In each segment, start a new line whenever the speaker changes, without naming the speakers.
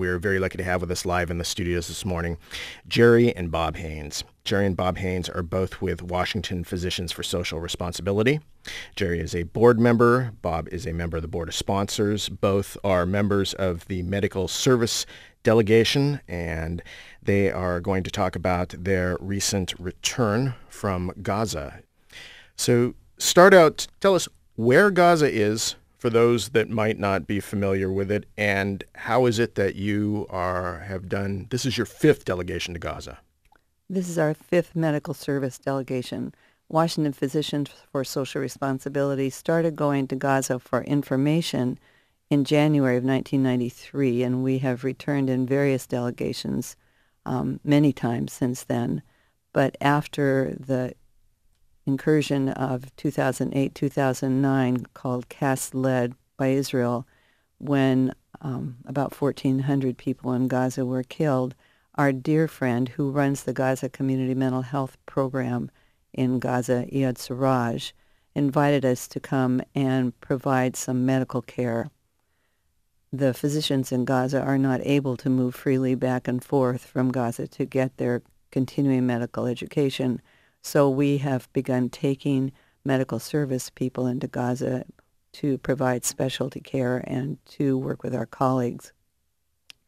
We're very lucky to have with us live in the studios this morning, Gerri and Bob Haynes. Gerri and Bob Haynes are both with Washington Physicians for Social Responsibility. Gerri is a board member. Bob is a member of the Board of Sponsors. Both are members of the Medical Service Delegation, and they are going to talk about their recent return from Gaza. So start out, tell us where Gaza is for those that might not be familiar with it, and how is it that you have done, this is your fifth delegation to Gaza.
This is our fifth medical service delegation. Washington Physicians for Social Responsibility started going to Gaza for information in January of 1993, and we have returned in various delegations many times since then. But after the incursion of 2008-2009 called Cast-led by Israel, when about 1,400 people in Gaza were killed, our dear friend who runs the Gaza Community Mental Health Program in Gaza, Iyad Siraj, invited us to come and provide some medical care. The physicians in Gaza are not able to move freely back and forth from Gaza to get their continuing medical education. So we have begun taking medical service people into Gaza to provide specialty care and to work with our colleagues.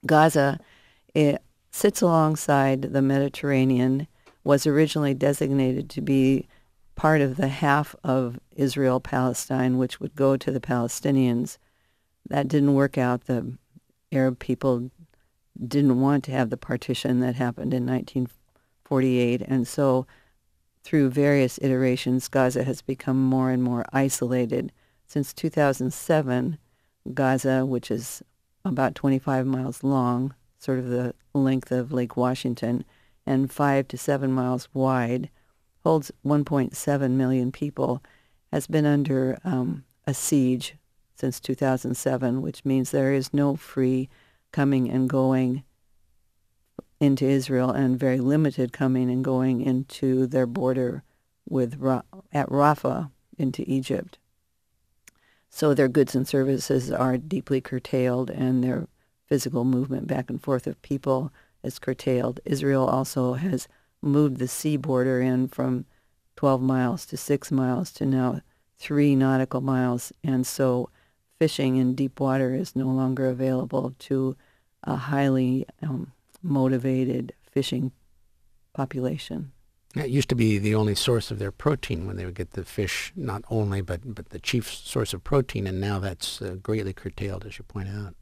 Gaza, it sits alongside the Mediterranean, was originally designated to be part of the half of Israel-Palestine, which would go to the Palestinians. That didn't work out. The Arab people didn't want to have the partition that happened in 1948, and so through various iterations, Gaza has become more and more isolated. Since 2007, Gaza, which is about 25 miles long, sort of the length of Lake Washington, and 5 to 7 miles wide, holds 1.7 million people, has been under a siege since 2007, which means there is no free coming and going into Israel, and very limited coming and going into their border with at Rafah into Egypt. So their goods and services are deeply curtailed, and their physical movement back and forth of people is curtailed. Israel also has moved the sea border in from 12 miles to 6 miles to now 3 nautical miles, and so fishing in deep water is no longer available to a highly motivated fishing population.
It used to be the only source of their protein when they would get the fish, not only, but the chief source of protein, and now that's greatly curtailed, as you point out.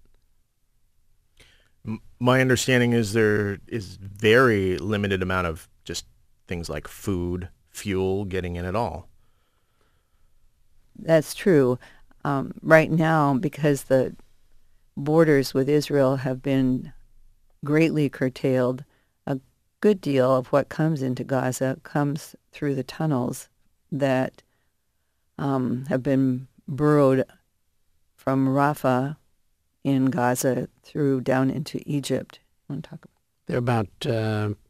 My understanding is there is very limited amount of just things like food, fuel getting in at all.
That's true. Right now, because the borders with Israel have been greatly curtailed, a good deal of what comes into Gaza comes through the tunnels that have been burrowed from Rafah in Gaza through down into Egypt. You want to talk about?
There are about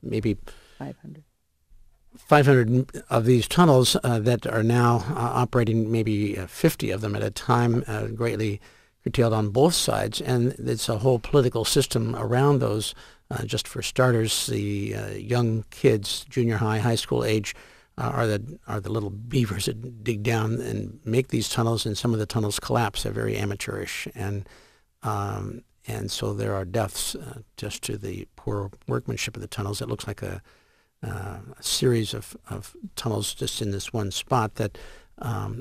maybe
500.
500 of these tunnels that are now operating, maybe 50 of them at a time, greatly curtailed on both sides, and it's a whole political system around those. Just for starters, the young kids, junior high school age, are the little beavers that dig down and make these tunnels, and some of the tunnels collapse. They're very amateurish, and so there are deaths just to the poor workmanship of the tunnels. It looks like a series of tunnels just in this one spot that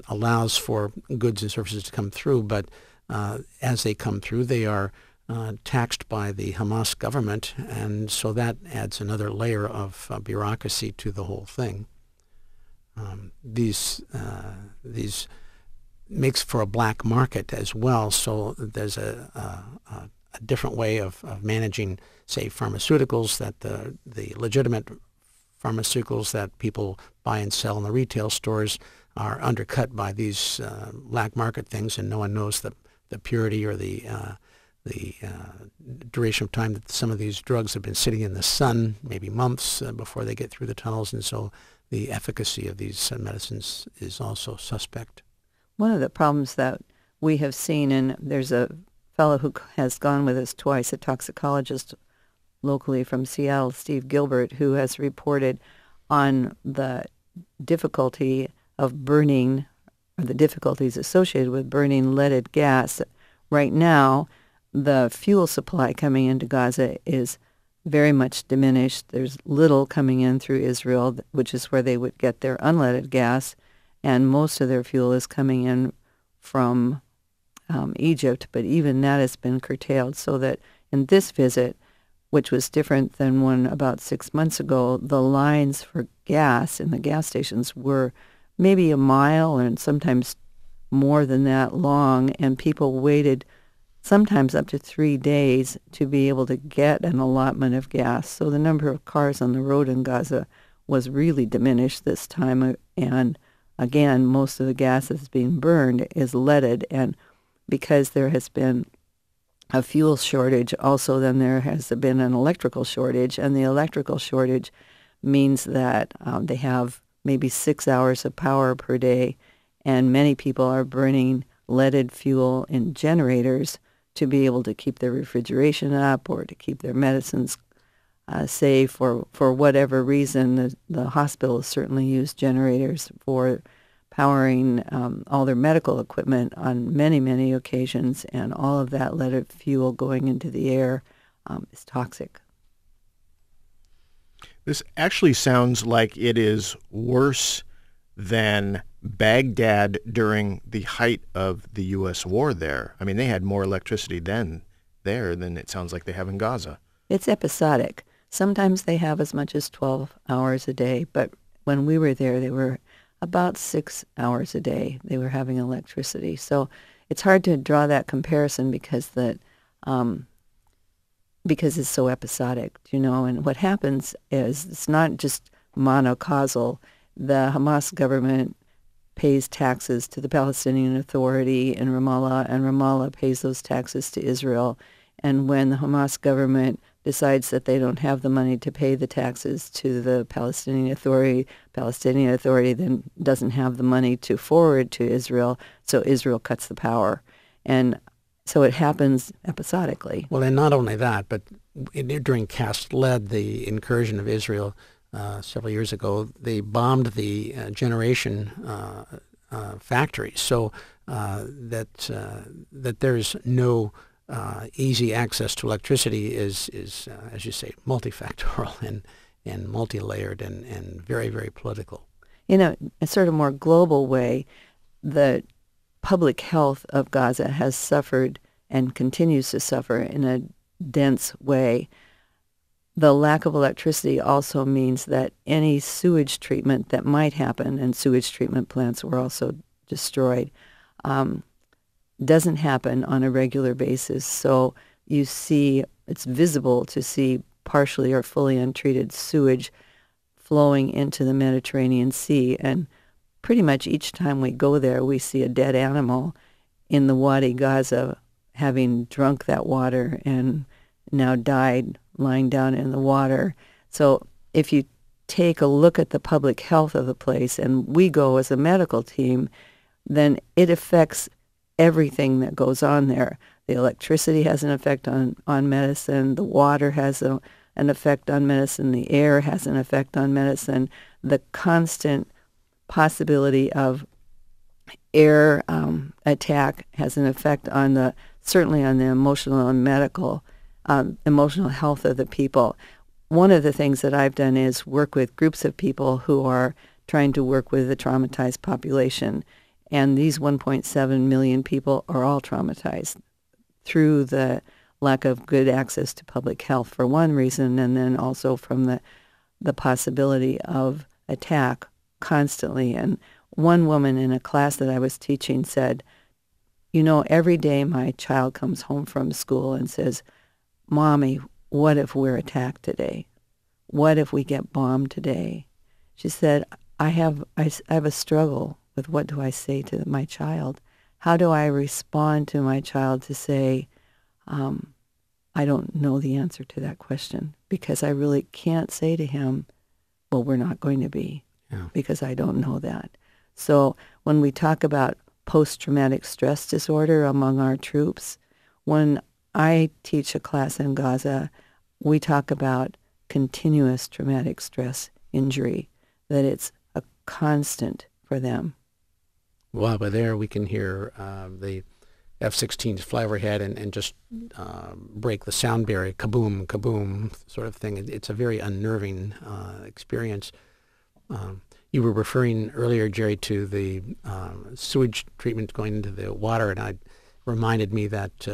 allows for goods and services to come through, but as they come through, they are taxed by the Hamas government, and so that adds another layer of bureaucracy to the whole thing. These makes for a black market as well, so there's a different way of managing, say, pharmaceuticals, that the legitimate pharmaceuticals that people buy and sell in the retail stores are undercut by these black market things, and no one knows the purity or the duration of time that some of these drugs have been sitting in the sun, maybe months before they get through the tunnels, and so the efficacy of these medicines is also suspect.
One of the problems that we have seen, and there's a fellow who has gone with us twice, a toxicologist locally from Seattle, Steve Gilbert, who has reported on the difficulty of burning, or the difficulties associated with burning leaded gas. Right now, the fuel supply coming into Gaza is very much diminished. There's little coming in through Israel, which is where they would get their unleaded gas, and most of their fuel is coming in from Egypt, but even that has been curtailed, so that in this visit, which was different than one about 6 months ago, the lines for gas in the gas stations were maybe a mile and sometimes more than that long, and people waited sometimes up to 3 days to be able to get an allotment of gas. So the number of cars on the road in Gaza was really diminished this time, and again, most of the gas that's being burned is leaded, and because there has been a fuel shortage, also then there has been an electrical shortage, and the electrical shortage means that they have maybe 6 hours of power per day, and many people are burning leaded fuel in generators to be able to keep their refrigeration up or to keep their medicines safe, or for whatever reason. The hospitals certainly use generators for powering all their medical equipment on many, many occasions, and all of that leaded fuel going into the air is toxic.
This actually sounds like it is worse than Baghdad during the height of the U.S. war there. I mean, they had more electricity then there than it sounds like they have in Gaza.
It's episodic. Sometimes they have as much as 12 hours a day, but when we were there, they were about 6 hours a day they were having electricity. So it's hard to draw that comparison because it's so episodic, and what happens is it's not just monocausal. The Hamas government pays taxes to the Palestinian Authority in Ramallah, and Ramallah pays those taxes to Israel. And when the Hamas government decides that they don't have the money to pay the taxes to the Palestinian Authority then doesn't have the money to forward to Israel, so Israel cuts the power. And so it happens episodically.
Well, and not only that, but during Cast Lead, the incursion of Israel several years ago, they bombed the generation factories, so that there's no easy access to electricity is as you say, multifactorial and multi-layered and very, very political.
In a sort of more global way, the public health of Gaza has suffered and continues to suffer in a dense way. The lack of electricity also means that any sewage treatment that might happen, and sewage treatment plants were also destroyed, doesn't happen on a regular basis. So you see, it's visible to see partially or fully untreated sewage flowing into the Mediterranean Sea. And pretty much each time we go there, we see a dead animal in the Wadi Gaza having drunk that water and now died lying down in the water. So if you take a look at the public health of the place, and we go as a medical team, then it affects everything that goes on there. The electricity has an effect on medicine. The water has an effect on medicine. The air has an effect on medicine. The constant possibility of air attack has an effect on certainly on the emotional and emotional health of the people. One of the things that I've done is work with groups of people who are trying to work with the traumatized population. And these 1.7 million people are all traumatized through the lack of good access to public health for one reason, and then also from the possibility of attack constantly. And one woman in a class that I was teaching said, every day my child comes home from school and says, "Mommy, what if we're attacked today? What if we get bombed today?" She said, I have a struggle with what do I say to my child. How do I respond to my child to say, I don't know the answer to that question, because I really can't say to him, well, we're not going to be, because I don't know that. So when we talk about post-traumatic stress disorder among our troops, When I teach a class in Gaza, we talk about continuous traumatic stress injury, that it's a constant for them.
While we're there, we can hear the F-16s fly overhead and just break the sound barrier, kaboom, kaboom, sort of thing. It's a very unnerving experience. You were referring earlier, Gerri, to the sewage treatment going into the water, and I reminded me that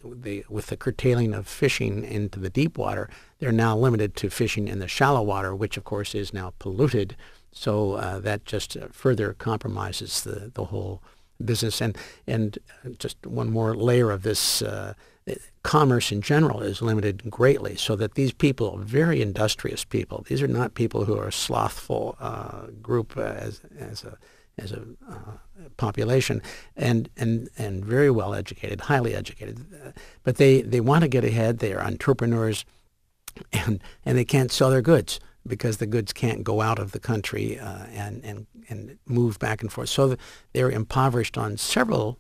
with the curtailing of fishing into the deep water, they're now limited to fishing in the shallow water, which of course is now polluted. So that just further compromises the whole business. And just one more layer of this, commerce in general is limited greatly, so that these people, very industrious people, these are not people who are a slothful group as a population, and very well educated, highly educated, but they want to get ahead. They are entrepreneurs, and they can't sell their goods because the goods can't go out of the country and move back and forth. So they're impoverished on several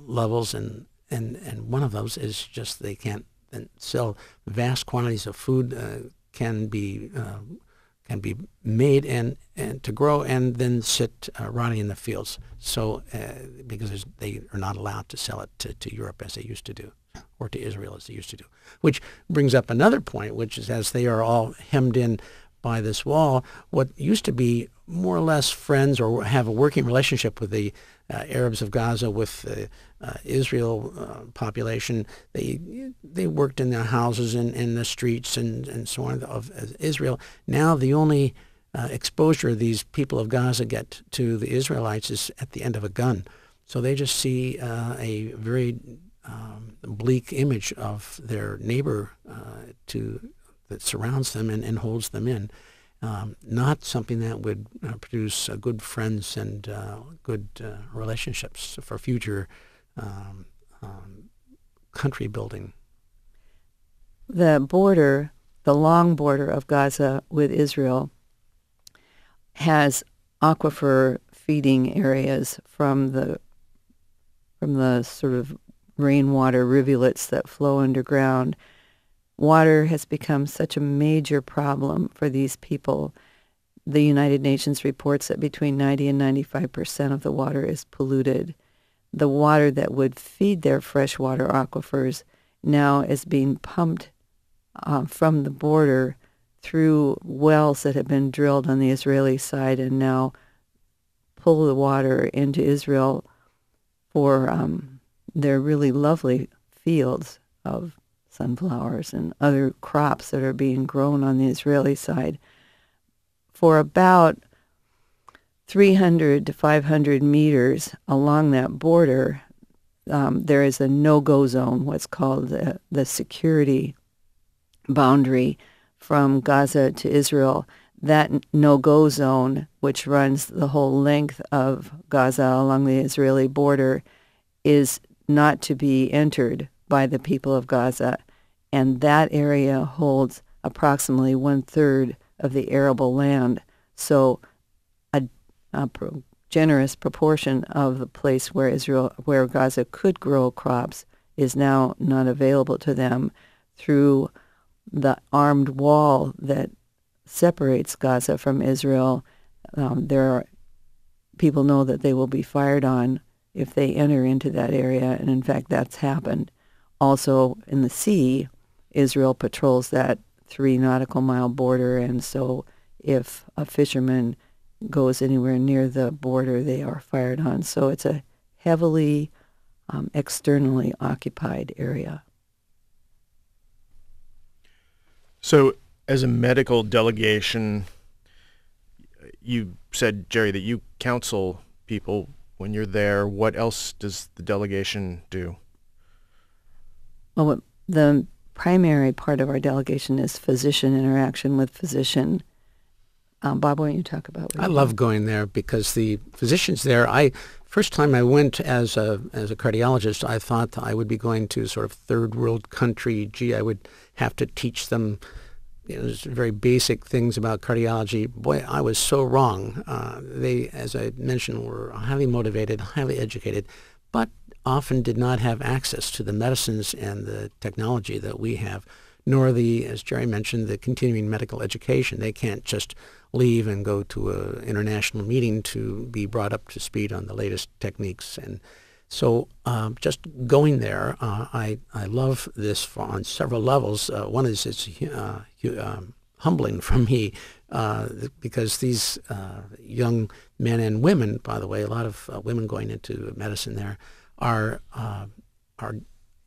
levels, and one of those is just they can't sell. Vast quantities of food can be made and to grow and then sit rotting in the fields. So because they are not allowed to sell it to Europe as they used to do, or to Israel as they used to do. Which brings up another point, which is, as they are all hemmed in by this wall, what used to be more or less friends or have a working relationship with the Arabs of Gaza, with the Israel population, they worked in their houses and in the streets and so on of Israel. Now the only exposure these people of Gaza get to the Israelites is at the end of a gun. So they just see a very bleak image of their neighbor that surrounds them and holds them in. Not something that would produce good friends and good relationships for future country building.
The border, the long border of Gaza with Israel, has aquifer feeding areas from the sort of rainwater rivulets that flow underground. Water has become such a major problem for these people. The United Nations reports that between 90 and 95% of the water is polluted. The water that would feed their freshwater aquifers now is being pumped from the border through wells that have been drilled on the Israeli side and now pull the water into Israel for their really lovely fields of sunflowers and other crops that are being grown on the Israeli side. For about 300 to 500 meters along that border, there is a no-go zone, what's called the security boundary from Gaza to Israel. That no-go zone, which runs the whole length of Gaza along the Israeli border, is not to be entered by the people of Gaza, and that area holds approximately 1/3 of the arable land. So a generous proportion of the place where Gaza could grow crops is now not available to them through the armed wall that separates Gaza from Israel. People know that they will be fired on if they enter into that area, and in fact that's happened. Also in the sea, Israel patrols that 3 nautical mile border, and so if a fisherman goes anywhere near the border, they are fired on. So it's a heavily externally occupied area.
So as a medical delegation, you said, Gerri, that you counsel people when you're there. What else does the delegation do?
Well, the primary part of our delegation is physician interaction with physician. Bob, why don't you talk about what
I love going there because the physicians there, first time I went as a cardiologist, I thought I would be going to sort of third world country. Gee, I would have to teach them just very basic things about cardiology. Boy, I was so wrong. They, as I mentioned, were highly motivated, highly educated, but often did not have access to the medicines and the technology that we have, nor the, as Gerri mentioned, the continuing medical education. They can't just leave and go to an international meeting to be brought up to speed on the latest techniques. And so just going there, I love this on several levels. One is it's humbling for me because these young men and women, by the way, a lot of women going into medicine there, are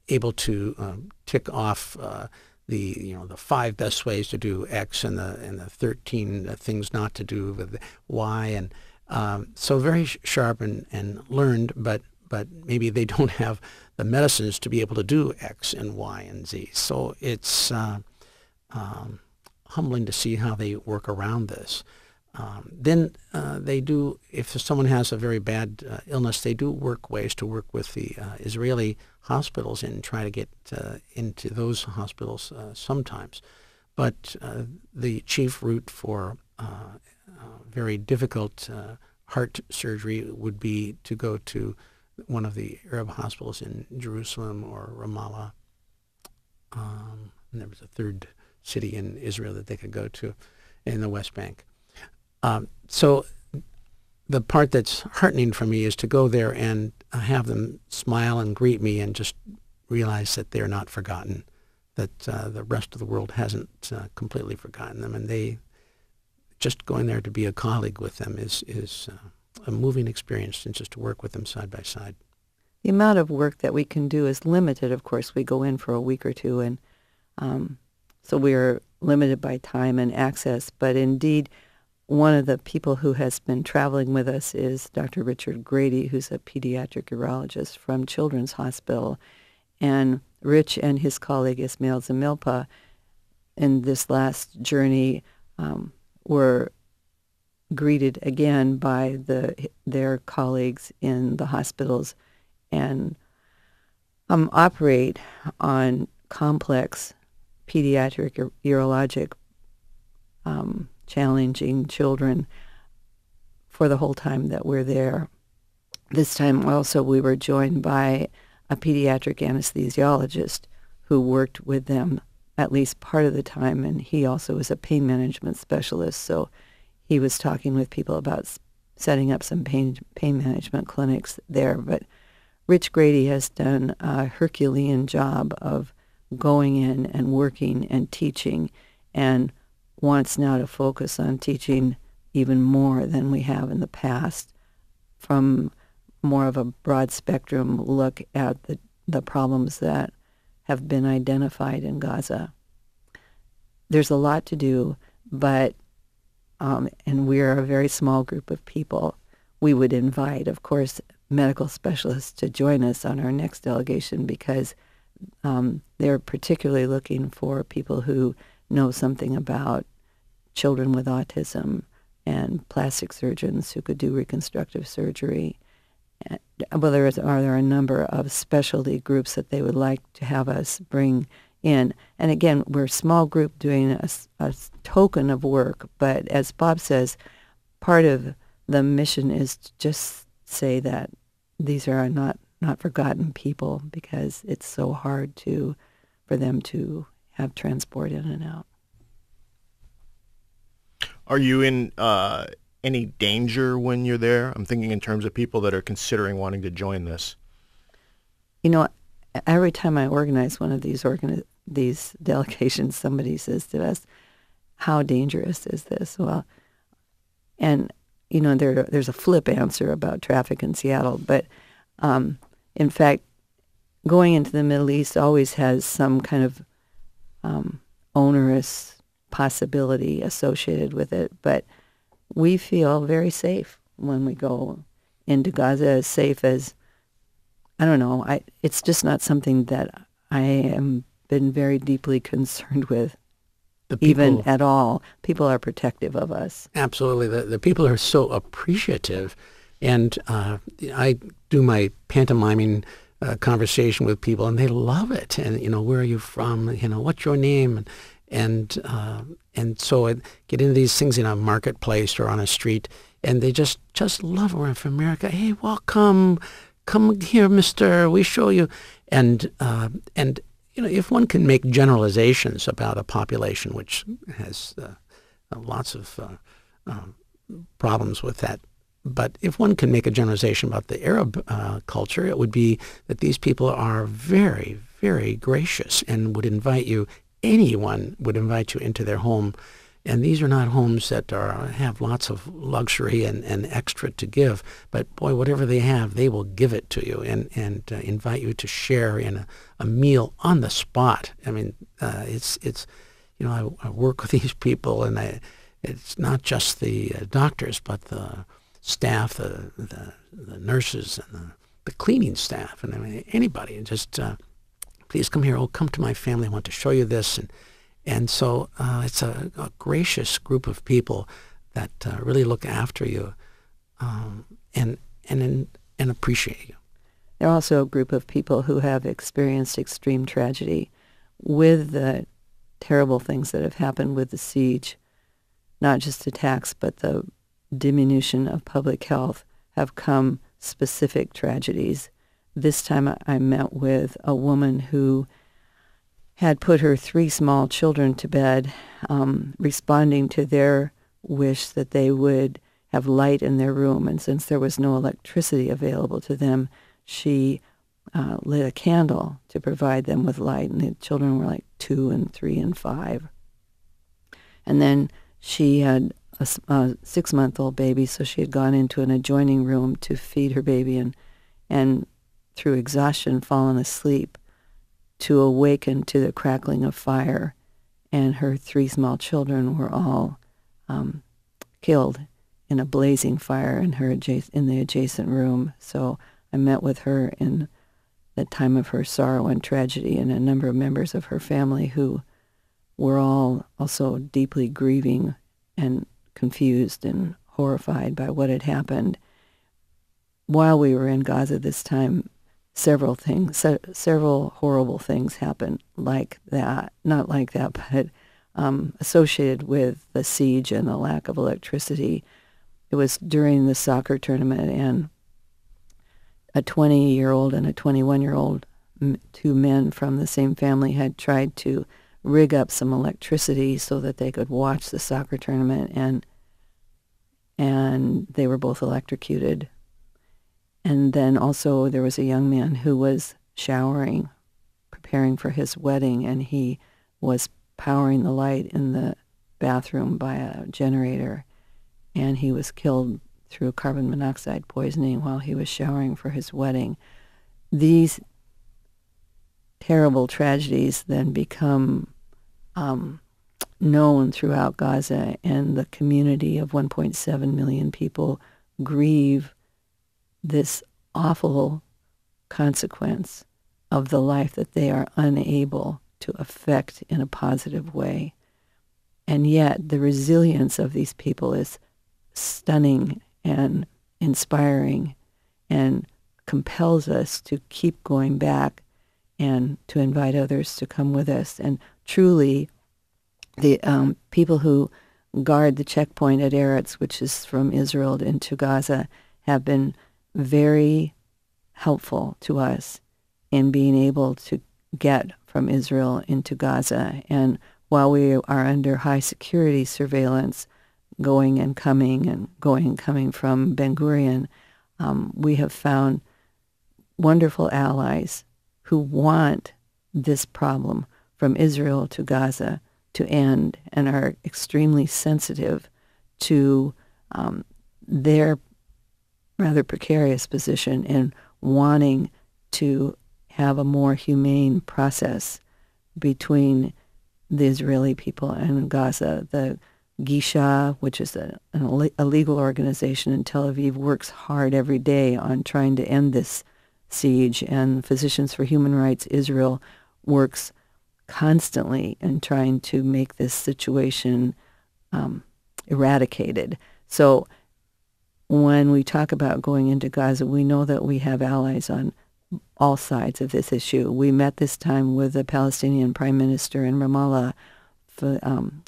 able to tick off the 5 best ways to do X and the 13 things not to do with Y, and so very sharp and learned, but maybe they don't have the medicines to be able to do X and Y and Z. So it's humbling to see how they work around this. Then they do, if someone has a very bad illness, they do work ways to work with the Israeli hospitals and try to get into those hospitals sometimes. But the chief route for very difficult heart surgery would be to go to one of the Arab hospitals in Jerusalem or Ramallah. And there was a third city in Israel that they could go to in the West Bank. So the part that's heartening for me is to go there and have them smile and greet me and just realize that they're not forgotten, that the rest of the world hasn't completely forgotten them, and they just going there to be a colleague with them is a moving experience, and just to work with them side by side.
The amount of work that we can do is limited. Of course, we go in for a week or two, and so we are limited by time and access, but indeed, one of the people who has been traveling with us is Dr. Richard Grady, who's a pediatric urologist from Children's Hospital. And Rich and his colleague Ismail Zamilpa in this last journey were greeted again by their colleagues in the hospitals and operate on complex pediatric urologic challenging children for the whole time that we're there. This time also we were joined by a pediatric anesthesiologist who worked with them at least part of the time, and he also is a pain management specialist, so he was talking with people about setting up some pain management clinics there. But Rich Grady has done a Herculean job of going in and working and teaching, and wants now to focus on teaching even more than we have in the past, from more of a broad spectrum look at the problems that have been identified in Gaza. There's a lot to do, but, and we're a very small group of people. We would invite, of course, medical specialists to join us on our next delegation because they're particularly looking for people who know something about children with autism and plastic surgeons who could do reconstructive surgery. Well, there are a number of specialty groups that they would like to have us bring in. And again, we're a small group doing a token of work, but as Bob says, part of the mission is to just say that these are not forgotten people, because it's so hard for them to have transport in and out.
Are you in any danger when you're there? I'm thinking in terms of people that are considering wanting to join this.
You know, every time I organize one of these delegations, somebody says to us, how dangerous is this? Well, and, you know, there's a flip answer about traffic in Seattle, but in fact, going into the Middle East always has some kind of onerous possibility associated with it, but we feel very safe when we go into Gaza, as safe as, I don't know, it's just not something that I am been very deeply concerned with, even at all. People are protective of us.
Absolutely. The people are so appreciative, and I do my pantomiming conversation with people, and they love it. And, you know, where are you from? You know, what's your name? And so I get into these things in a marketplace or on a street, and they just love it. We're from America. Hey, welcome. come here, mister, we show you. And if one can make generalizations about a population which has lots of problems with that, but if one can make a generalization about the Arab culture, it would be that these people are very, very gracious and would invite you. Anyone would invite you into their home. And these are not homes that have lots of luxury and extra to give. But boy, whatever they have, they will give it to you and invite you to share in a meal on the spot. I mean, it's I work with these people, and it's not just the doctors, but the staff, the nurses, and the cleaning staff, and I mean, anybody. Just please come here. Oh, come to my family. I want to show you this. And so it's a gracious group of people that really look after you and appreciate you.
They're also a group of people who have experienced extreme tragedy with the terrible things that have happened with the siege, not just attacks, but the diminution of public health have come specific tragedies. This time I met with a woman who had put her 3 small children to bed, responding to their wish that they would have light in their room. And since there was no electricity available to them, she lit a candle to provide them with light. And the children were like 2 and 3 and 5. And then she had a 6-month-old baby, so she had gone into an adjoining room to feed her baby and through exhaustion fallen asleep, to awaken to the crackling of fire, and her 3 small children were all killed in a blazing fire in the adjacent room. So I met with her in the time of her sorrow and tragedy, and a number of members of her family who were all also deeply grieving and confused and horrified by what had happened. While we were in Gaza this time, several horrible things happened like that. Not like that, but associated with the siege and the lack of electricity. It was during the soccer tournament, and a 20-year-old and a 21-year-old, 2 men from the same family, had tried to rig up some electricity so that they could watch the soccer tournament, and they were both electrocuted. And then also there was a young man who was showering, preparing for his wedding, and he was powering the light in the bathroom by a generator, and he was killed through carbon monoxide poisoning while he was showering for his wedding. These terrible tragedies then become known throughout Gaza, and the community of 1.7 million people grieve this awful consequence of the life that they are unable to affect in a positive way. And yet the resilience of these people is stunning and inspiring and compels us to keep going back and to invite others to come with us. And truly, the people who guard the checkpoint at Eretz, which is from Israel into Gaza, have been very helpful to us in being able to get from Israel into Gaza. And while we are under high security surveillance, going and coming from Ben Gurion, we have found wonderful allies who want this problem from Israel to Gaza to end, and are extremely sensitive to their rather precarious position in wanting to have a more humane process between the Israeli people and Gaza. The Gisha, which is a legal organization in Tel Aviv, works hard every day on trying to end this siege, and Physicians for Human Rights Israel works constantly in trying to make this situation eradicated. So when we talk about going into Gaza, we know that we have allies on all sides of this issue. We met this time with the Palestinian Prime Minister in Ramallah,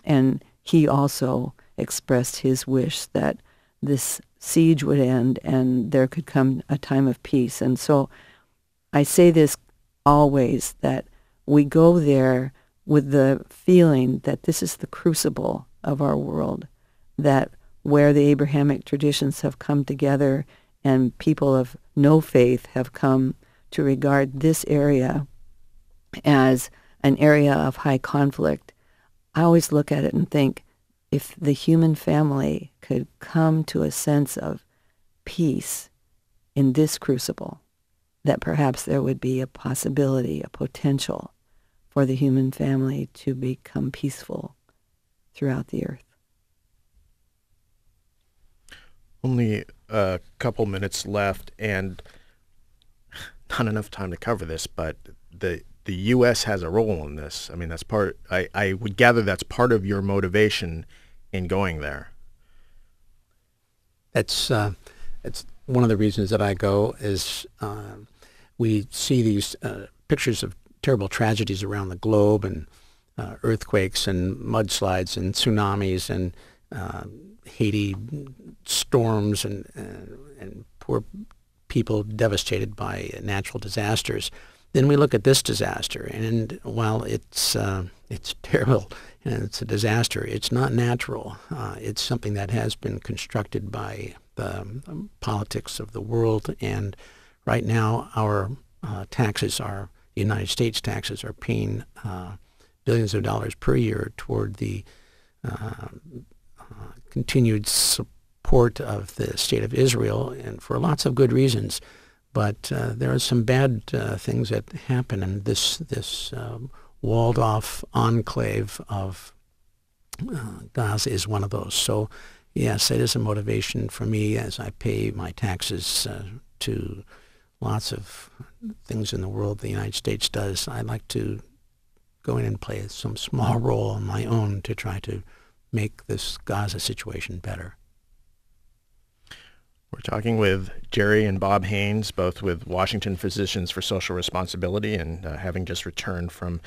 and he also expressed his wish that this siege would end and there could come a time of peace. And so I say this always, that we go there with the feeling that this is the crucible of our world, that where the Abrahamic traditions have come together and people of no faith have come to regard this area as an area of high conflict. I always look at it and think, if the human family could come to a sense of peace in this crucible, that perhaps there would be a possibility, a potential for the human family to become peaceful throughout the earth.
Only a couple minutes left, and not enough time to cover this, but the U.S. has a role in this. I mean, that's part. I would gather that's part of your motivation in going there.
It's one of the reasons that I go is we see these pictures of terrible tragedies around the globe, and earthquakes and mudslides and tsunamis and Haiti storms and poor people devastated by natural disasters. Then we look at this disaster, and while it's terrible and it's a disaster, it's not natural. It's something that has been constructed by the politics of the world, and right now our taxes are, the United States taxes are paying billions of dollars per year toward the continued support of the State of Israel, and for lots of good reasons. But there are some bad things that happen, and this walled-off enclave of Gaza is one of those. So, yes, it is a motivation for me as I pay my taxes to lots of things in the world the United States does. I'd like to go in and play some small role on my own to try to make this Gaza situation better.
We're talking with Gerri and Bob Haynes, both with Washington Physicians for Social Responsibility, and having just returned from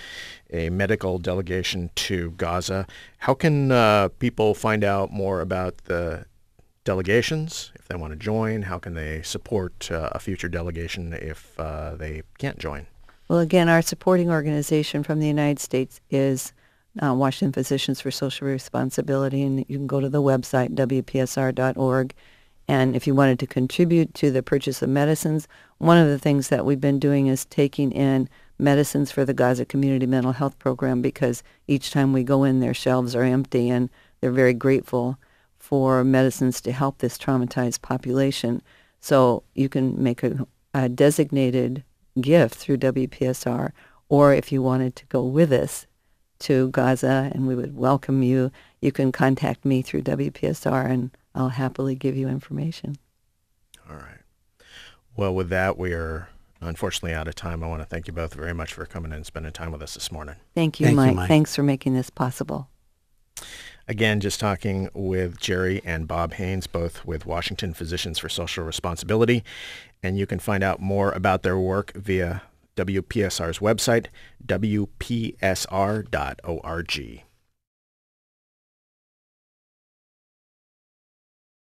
a medical delegation to Gaza. How can people find out more about the delegations if they want to join? How can they support a future delegation if they can't join?
Well, again, our supporting organization from the United States is Washington Physicians for Social Responsibility, and you can go to the website, wpsr.org. And if you wanted to contribute to the purchase of medicines, one of the things that we've been doing is taking in medicines for the Gaza Community Mental Health Program, because each time we go in, their shelves are empty, and they're very grateful for medicines to help this traumatized population. So you can make a designated gift through WPSR, or if you wanted to go with us to Gaza, and we would welcome you, you can contact me through WPSR, and I'll happily give you information.
All right. Well, with that, we are unfortunately out of time. I want to thank you both very much for coming in and spending time with us this morning.
Thank you, Mike. Thanks for making this possible.
Again, just talking with Gerri and Bob Haynes, both with Washington Physicians for Social Responsibility. And you can find out more about their work via WPSR's website, wpsr.org.